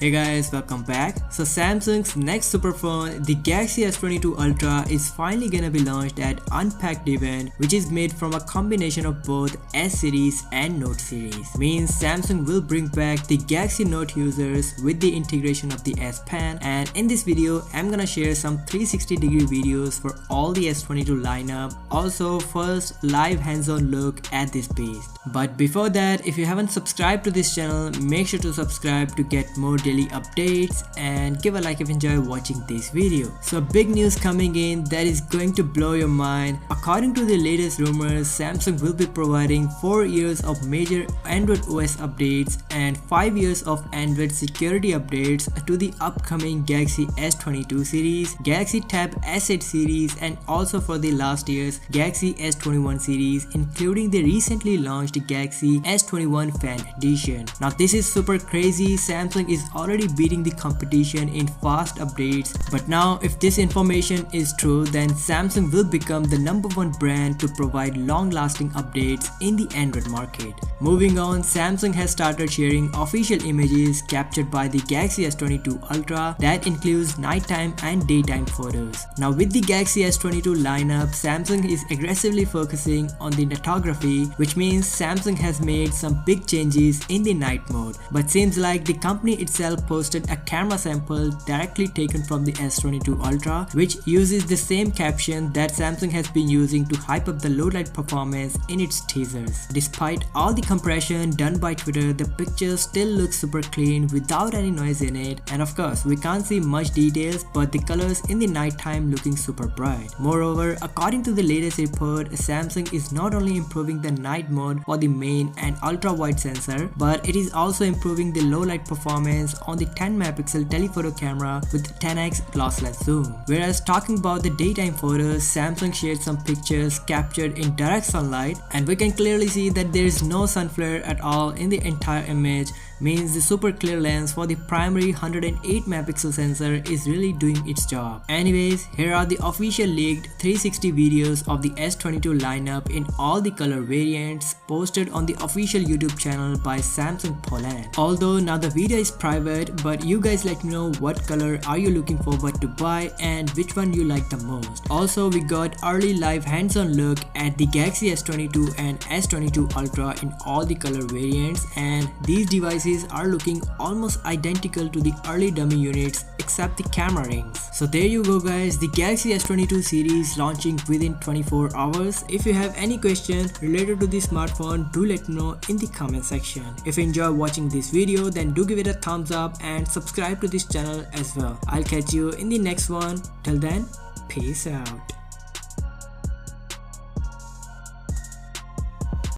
Hey guys, welcome back. So Samsung's next super phone, the Galaxy S22 Ultra, is finally gonna be launched at Unpacked event, which is made from a combination of both S series and Note series. Means Samsung will bring back the Galaxy Note users with the integration of the S Pen, and in this video I'm gonna share some 360-degree videos for all the S22 lineup. Also first live hands-on look at this beast. But before that, if you haven't subscribed to this channel, make sure to subscribe to get more daily updates and give a like if you enjoy watching this video. So big news coming in that is going to blow your mind. According to the latest rumors, Samsung will be providing 4 years of major Android OS updates and 5 years of Android security updates to the upcoming Galaxy S22 series, Galaxy Tab S8 series, and also for the last year's Galaxy S21 series, including the recently launched Galaxy S21 Fan Edition. Now this is super crazy. Samsung is already beating the competition in fast updates, but now if this information is true, then Samsung will become the #1 brand to provide long-lasting updates in the Android market. Moving on, Samsung has started sharing official images captured by the Galaxy S22 Ultra that includes nighttime and daytime photos. Now with the Galaxy S22 lineup, Samsung is aggressively focusing on the Nightography, which means Samsung has made some big changes in the night mode, but seems like the company itself posted a camera sample directly taken from the S22 Ultra, which uses the same caption that Samsung has been using to hype up the low light performance in its teasers. Despite all the compression done by Twitter, the picture still looks super clean without any noise in it, and of course we can't see much details, but the colors in the nighttime looking super bright. Moreover, according to the latest report, Samsung is not only improving the night mode for the main and ultra wide sensor, but it is also improving the low light performance on the 10 megapixel telephoto camera with 10x lossless zoom. Whereas talking about the daytime photos, Samsung shared some pictures captured in direct sunlight, and we can clearly see that there is no sun flare at all in the entire image. Means the super clear lens for the primary 108 megapixel sensor is really doing its job. Anyways, here are the official leaked 360 videos of the S22 lineup in all the color variants posted on the official YouTube channel by Samsung Poland. Although now the video is private, but you guys let me know what color are you looking forward to buy and which one you like the most. Also, we got early live hands-on look at the Galaxy S22 and S22 Ultra in all the color variants, and these devices are looking almost identical to the early dummy units except the camera rings. So there you go guys, the Galaxy S22 series launching within 24 hours. If you have any question related to this smartphone, do let me know in the comment section. If you enjoy watching this video, then do give it a thumbs up and subscribe to this channel as well. I'll catch you in the next one. Till then, peace out.